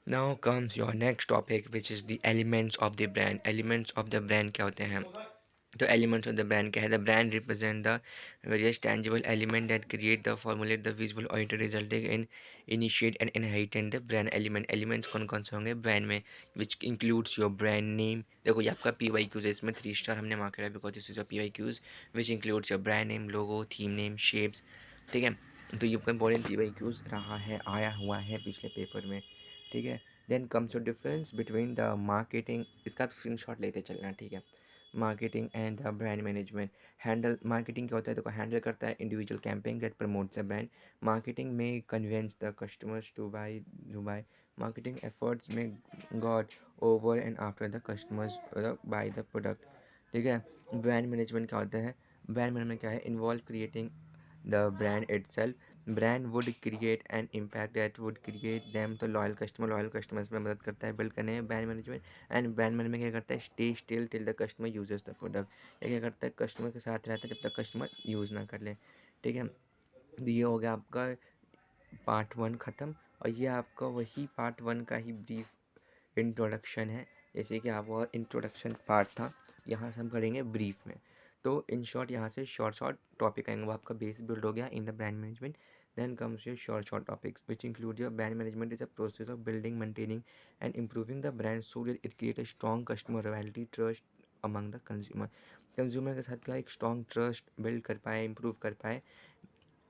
Now comes your next topic which is the elements of the brand. Elements of the brand क्या होते हैं? तो elements of the brand क्या है? The brand represent the various tangible element that create the formulate the visual oriented resulting in initiate and inherit the brand element। Elements कौन कौन से होंगे ब्रांड में? विच इंक्लूड्स योर ब्रांड नेम। देखो ये आपका पी वाई क्यूज है, इसमें 3 स्टार हमने मार्क किया because this is your P Y Qs which includes your brand name, logo, theme name, shapes. ठीक है, तो ये इंपॉर्टेंट पी वाई क्यूज रहा है, आया हुआ है पिछले पेपर में। ठीक है, then comes your difference between the marketing. इसका आप स्क्रीनशॉट लेते चलना। ठीक है, marketing and the brand management. Handle marketing क्या होता है? देखो हैंडल करता है individual campaign that promotes the brand. Marketing में convince the customers to buy. Marketing efforts में got over and after the customers buy the product. ठीक है, ब्रांड मैनेजमेंट क्या होता है? ब्रांड मैनेजमेंट क्या है? Involve creating the brand itself। brand would create an impact that would create them तो loyal customers में मदद करता है बिल्ड करने में brand management. And brand management क्या करता है? Stay still till the customer uses the product. ये क्या करता है? कस्टमर के साथ रहता है जब तक कस्टमर यूज़ ना कर ले। ठीक है, तो ये हो गया आपका पार्ट 1 ख़त्म। और ये आपका वही पार्ट 1 का ही ब्रीफ इंट्रोडक्शन है, जैसे कि आप वो इंट्रोडक्शन पार्ट था, यहाँ से हम करेंगे ब्रीफ में। तो इन शॉर्ट यहाँ से शॉर्ट शॉर्ट टॉपिक आएंगे, वो आपका बेस बिल्ड हो गया in the brand management. Then comes your short topics which include your brand management is a process of building, maintaining and improving the brand so that it create a strong customer loyalty trust among the consumer. Consumer के साथ क्या एक strong trust build कर पाए, improve कर पाए।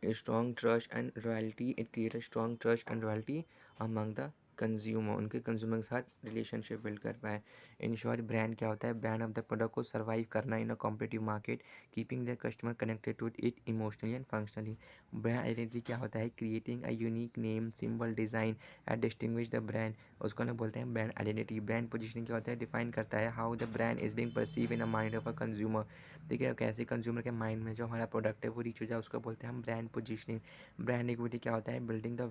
Strong trust and royalty, it create a strong trust and royalty among the consumer, उनके consumer के साथ रिलेशनशिप बिल्ड कर पाए। इन शॉर्ट ब्रांड क्या होता है? ब्रांड ऑफ द प्रोडक्ट को सर्वाइव करना in a competitive market, keeping the customer connected to it emotionally and functionally. Brand identity क्या होता है? Creating a unique name, symbol, design and distinguish the brand, उसको ना बोलते हैं ब्रांड आइडेंटिटी। ब्रांड पोजिशनिंग क्या होता है? डिफाइन करता है how the brand is being perceive in a mind of a consumer. ठीक है, कैसे कंज्यूमर के माइंड में जो हमारा प्रोडक्ट है वो रीच हो जाए, उसको बोलते हैं हम ब्रांड पोजिशनिंग। ब्रांड इक्विटी क्या होता है? बिल्डिंग द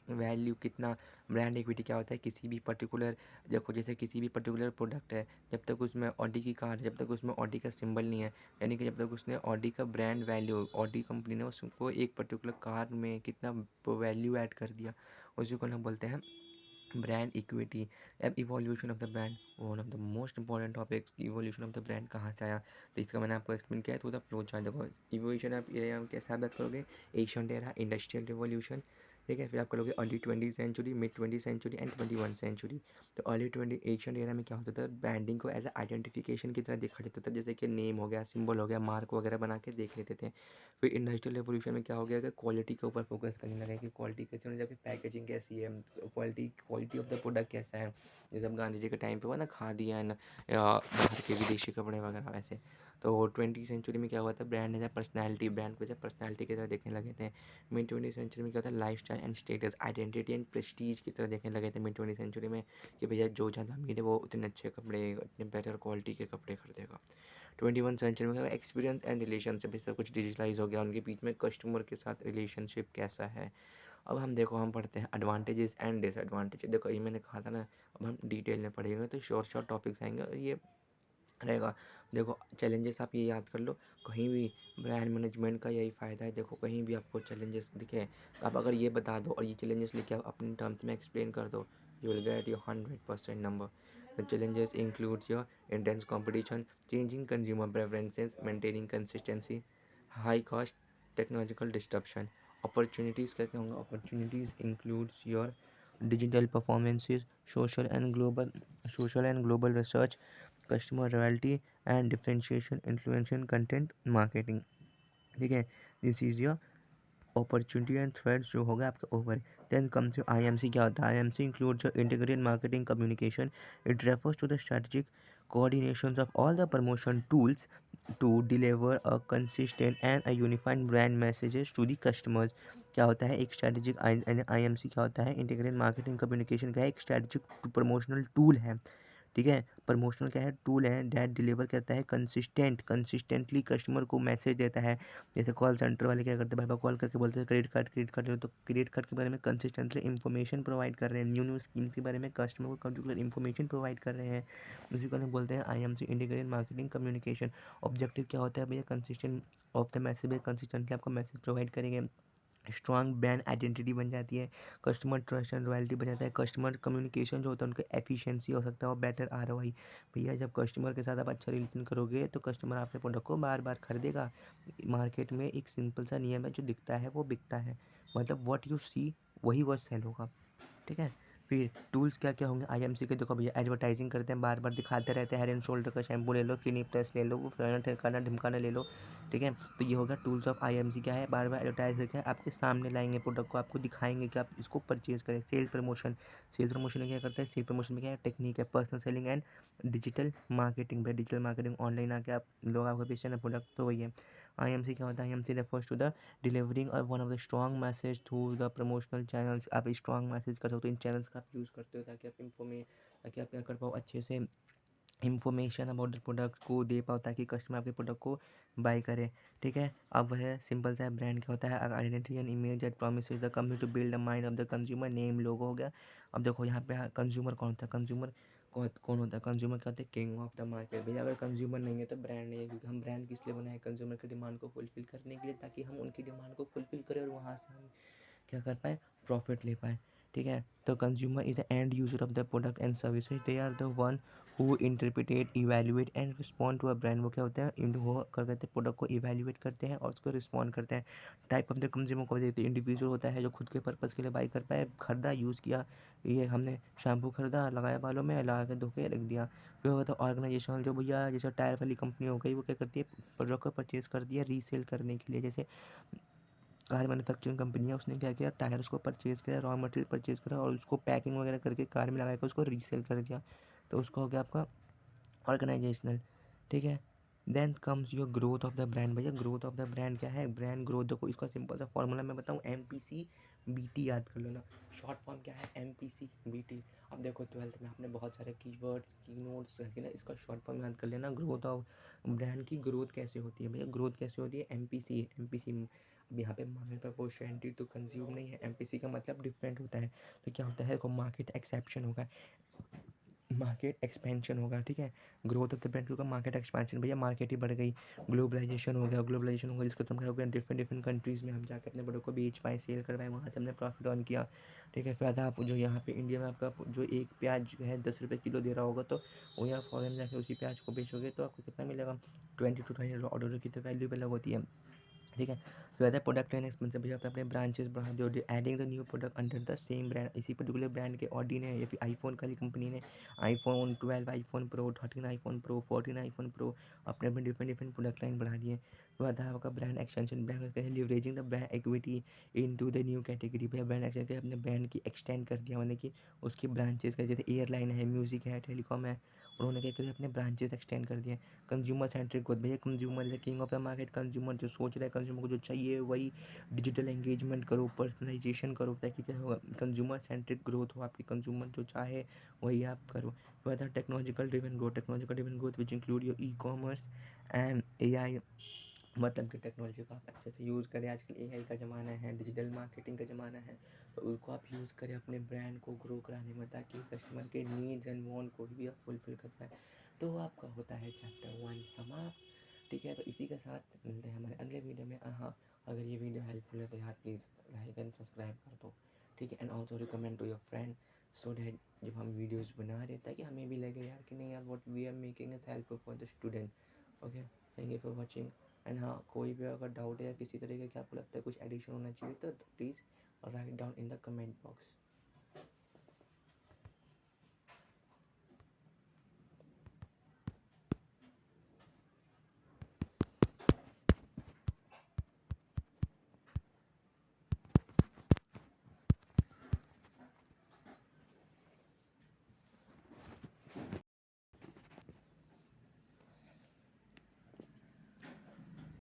वैल्यू कितना। ब्रांड इक्विटी क्या होता है? किसी भी पर्टिकुलर, देखो जैसे किसी भी पर्टिकुलर प्रोडक्ट है, जब तक उसमें ऑडी की कार है, जब तक उसमें ऑडी का सिंबल नहीं है, यानी कि जब तक उसने ऑडी का ब्रांड वैल्यू, ऑडी कंपनी ने उसको एक पर्टिकुलर कार में कितना वैल्यू ऐड कर दिया, उसी को हम बोलते हैं ब्रांड इक्विटी। अब evolution of the brand, one of the most important topics. Evolution of the brand कहाँ से आया? तो इसका मैंने आपको एक्सप्लेन किया है थ्रू द फ्लो चार्ट। देखो इवोल्यूशन आप ये हम कैसे बात करोगे? Asian era, industrial revolution. ठीक है, फिर आप करोगे अर्ली 20वीं सेंचुरी, मिड 20वीं सेंचुरी एंड 21वीं सेंचुरी। तो अर्ली 20 एशियन एरा में क्या होता था? ब्रांडिंग को एज अ आइडेंटिफिकेशन की तरह देखा जाता था, जैसे कि नेम हो गया, सिंबल हो गया, मार्क वगैरह बना के देख लेते थे। फिर इंडस्ट्रियल रेवोल्यूशन में क्या हो गया कि क्वालिटी के ऊपर फोकस करने लगे कि क्वालिटी कैसे होनी चाहिए, पैकेजिंग कैसी है, क्वालिटी ऑफ द प्रोडक्ट कैसा है। जैसे अब गांधी जी के टाइम पे हुआ ना खादी एंड बाहर के विदेशी कपड़े वगैरह वैसे। तो 20वीं सेंचुरी में क्या हुआ था? ब्रांड एज पर्सनैलिटी, ब्रांड को जब पर्सनैलिटी की तरह देखने लगे थे। मिड 20वीं सेंचुरी में क्या होता है? Life style and status, identity and Prestige की तरह देखने लगे थे मिड 20वीं सेंचुरी में, कि भैया जो ज़्यादा अमीर है वो उतने अच्छे कपड़े, उतने बेटर क्वालिटी के कपड़े खरीदेगा। 21 सेंचुरी में क्या हुआ? एक्सपीरियंस एंड रिलेशनशिप, इससे कुछ डिजिटलाइज हो गया, उनके बीच में कस्टमर के साथ रिलेशनशिप कैसा है। अब हम देखो हम पढ़ते हैं एडवांटेजेस एंड डिसएडवांटेज। देखो ये मैंने कहा था ना, अब हम डिटेल में पढ़ेंगे तो शॉर्ट टॉपिक्स आएंगे और ये रहेगा। देखो चैलेंजेस आप ये याद कर लो, कहीं भी ब्रांड मैनेजमेंट का यही फ़ायदा है। देखो कहीं भी आपको चैलेंजेस दिखे, तो आप अगर ये बता दो और ये चैलेंजेस लिखे आप अपने टर्म्स में एक्सप्लेन कर दो, you will get your 100% number. The challenges includes your intense competition, changing consumer preferences, maintaining consistency, high cost, technological disruption। Opportunities क्या क्या होंगे? Opportunities includes your digital performances, social and global research, customer royalty and differentiation, influential content marketing. ठीक है, this is your opportunity and threads जो होगा आपके over. Then comes your IMC. क्या होता है? IMC includes your integrated marketing communication, it refers to the strategic coordinations of all the promotion tools to deliver a consistent and a unified brand messages to the customers। क्या होता है? एक strategic IMC क्या होता है? Integrated marketing communication का एक strategic promotional tool है। ठीक है, प्रमोशनल क्या है? टूल है दैट डिलीवर करता है कंसिस्टेंटली कस्टमर को मैसेज देता है। जैसे कॉल सेंटर वाले क्या करते हैं? भाई भाई कॉल करके बोलते हैं क्रेडिट कार्ड लो, तो क्रेडिट कार्ड के बारे में कंसिस्टेंटली इन्फॉर्मेशन प्रोवाइड कर रहे हैं, न्यू स्कीम के बारे में कस्टमर को पर्टिकुलर इन्फॉर्मेशन प्रोवाइड कर रहे हैं। उसी को हम बोलते हैं IMC, integrated marketing communication. Objective क्या होता है भैया? Consistent of the message, consistently आपको मैसेज प्रोवाइड करेंगे। स्ट्रॉन्ग ब्रांड आइडेंटिटी बन जाती है, कस्टमर ट्रस्ट एंड रॉयल्टी बन जाता है, कस्टमर कम्युनिकेशन जो होता है उनका एफिशिएंसी हो सकता है और बेटर आरओआई। भैया जब कस्टमर के साथ आप अच्छा रिलेशन करोगे तो कस्टमर आपके प्रोडक्ट को बार बार खरीदेगा। मार्केट में एक सिंपल सा नियम है, जो दिखता है वो बिकता है, मतलब व्हाट यू सी वही वो सेल होगा। ठीक है। फिर टूल्स क्या क्या होंगे आईएमसी के, देखो भैया एडवर्टाइजिंग करते हैं, बार बार दिखाते रहते हैं, हेड एंड शोल्डर का शैम्पू ले लो, क्लिनिक प्लस ले लो, वो फलाना ठिकाना ढिमकाना ले लो। ठीक है। तो ये होगा टूल्स ऑफ आईएमसी, क्या है, बार बार एडवर्टाइज करके आपके सामने लाएंगे प्रोडक्ट को, आपको दिखाएंगे कि आप इसको परचेज करें। सेल प्रमोशन, सेल प्रमोशन में क्या करता है, सेल प्रमोशन में क्या है, टेक्निक है, personal selling and digital marketing. भाई डिजिटल मार्केटिंग, ऑनलाइन आके आप लोग आपको बेचना प्रोडक्ट, तो वही है। आईएमसी क्या होता है, IMC refers to the delivering और one of the strong message through the promotional channels. आप स्ट्रॉन्ग मैसेज कर सकते हो, इन चैनल्स का आप यूज़ करते हो ताकि आप ताकि आप क्या कर पाओ, अच्छे से इंफॉर्मेशन अबाउट द प्रोडक्ट को दे पाओ ताकि कस्टमर आपके प्रोडक्ट को बाय करे। ठीक है। अब वह सिंपल सा ब्रांड क्या होता है, identity and image that promises the company to build the mind of the consumer. Name logo हो गया। अब देखो यहाँ पे कंज्यूमर कौन होता है, कंज्यूमर कौन होता है, कंज्यूमर क्या होता है, किंग ऑफ द मार्केट। भैया अगर कंज्यूमर नहीं है तो ब्रांड नहीं है, क्योंकि हम ब्रांड किस लिए बनाए, कंज्यूमर की डिमांड को फुलफिल करने के लिए, ताकि हम उनकी डिमांड को फुलफिल करें और वहाँ से हम क्या कर पाए, प्रॉफिट ले पाए। ठीक है। तो consumer is the end user of the product and services, they are the one who interpret evaluate and respond to a brand. वो क्या होता है, वो कर करते हैं प्रोडक्ट को इवेल्युएट करते हैं और उसको रिस्पॉन्ड करते हैं। टाइप ऑफ द कंज्यूमर को देखते हैं, इंडिविजुअल होता है जो खुद के पर्पज़ के लिए बाई कर पाए, खरीदा, यूज़ किया, ये हमने शैम्पू खरीदा, लगाया बालों में, लगा के धो के रख दिया। फिर होता है ऑर्गेनाइजेशन, जो भैया जैसे टायर वाली कंपनी हो गई, वो क्या करती है, प्रोडक्ट को परचेज कर दिया रीसेल करने के लिए। जैसे कार मैन्युफैक्चरिंग कंपनी है, उसने क्या किया, टायर्स को परचेज़ किया, रॉ मटेरियल परचेज़ करा और उसको पैकिंग वगैरह करके कार में लगा के उसको रीसेल कर दिया। तो उसका हो गया आपका ऑर्गेनाइजेशनल। ठीक है। Then comes your growth of the brand. भैया ग्रोथ ऑफ द ब्रांड क्या है, ब्रांड ग्रोथ देखो, इसका सिंपल सा फॉर्मूला मैं बताऊँ, MPC BT याद कर लेना। शॉर्ट फॉर्म क्या है, MPC BT। अब देखो 12th में आपने बहुत सारे कीवर्ड्स की नोट्स रखे ना, इसका शॉर्ट फॉर्म याद कर लेना। ग्रोथ ऑफ ब्रांड की ग्रोथ कैसे होती है, भैया ग्रोथ कैसे होती है, MPC। अब यहाँ पे मार्केट प्रपोर्शनलिटी टू कंज्यूम नहीं है, MPC का मतलब डिफरेंट होता है। तो क्या होता है, देखो मार्केट एक्सेप्शन होगा, मार्केट एक्सपेंशन होगा। ठीक है। ग्रोथ ऑफ द ब्रांड का मार्केट एक्सपेंशन, भैया मार्केट ही बढ़ गई, ग्लोबलाइजेशन हो गया, ग्लोबलाइजेशन होगा जिसको तुम क्या हो गया, डिफरेंट डिफरेंट कंट्रीज़ में हम जाकर अपने प्रोडक्ट को बेच पाए, सेल कर पाए, वहाँ से हमने प्रॉफिट अर्न किया। ठीक है। फिर आता आप जो यहाँ पे इंडिया में आपका जो एक प्याज जो है 10 रुपये किलो दे रहा होगा, तो वो यहाँ फॉरेन जाके उसी प्याज को बेचोगे तो आपको कितना मिलेगा, 20 to 20 डॉलर की तो वैल्यू अलग होती है। ठीक है। फिर आता है प्रोडक्ट एंड एक्सपेंसिव, भैया आप अपने ब्रांचेस बढ़ा दो, adding the new product under the same brand. इसी पर्टिकुलर ब्रांड के ऑडी ने या फिर आईफोन वाली कंपनी ने iPhone 12, iPhone pro 13, iPhone pro 14, iPhone pro अपने अपने डिफरेंट डिफरेंट प्रोडक्ट लाइन बढ़ा दिए। तो आता है आपका ब्रांड एक्सटेंशन, ब्रांड का leveraging the brand equity into the new category. भैया ब्रांड एक्सटेंशन के अपने ब्रांड की एक्सटेंड कर दिया, मतलब कि उसकी ब्रांचेस का, जैसे एयरलाइन है, म्यूजिक है, टेलीकॉम है, उन्होंने क्या किया, अपने ब्रांचेस एक्सटेंड कर दिए। कंज्यूमर सेंट्रिक ग्रोथ, भैया consumer is the king of the market. Consumer जो सोच रहा है, कंज्यूमर को जो चाहिए वही, डिजिटल एंगेजमेंट करो, पर्सनलाइजेशन करो, ताकि क्या होगा, कंज्यूमर सेंट्रिक ग्रोथ हो आपकी, कंज्यूमर जो चाहे वही आप करो। तो आता है technological driven growth, technological driven growth which include your e commerce and AI। मतलब कि टेक्नोलॉजी को आप अच्छे से यूज़ करें, आजकल AI का ज़माना है, डिजिटल मार्केटिंग का ज़माना है, तो उसको आप यूज़ करें अपने ब्रांड को ग्रो कराने में, ताकि कस्टमर के नीड्स एंड वांट को भी आप फुलफिल कर पाए। तो आपका होता है चैप्टर 1 समाप्त। ठीक है। तो इसी के साथ मिलते हैं हमारे अगले वीडियो में। हाँ, अगर ये वीडियो हेल्पफुल है तो यार प्लीज़ लाइक एंड सब्सक्राइब कर दो। ठीक है। And also recommend to your friend, so that जब हम वीडियोज़ बना रहे ताकि हमें भी लगे यार कि नहीं यार, what we are making is helpful for the student. Okay. Thank you for watching. And हाँ, कोई भी अगर डाउट है या किसी तरीके का आपको लगता है कुछ एडिशन होना चाहिए तो please write down in the comment box.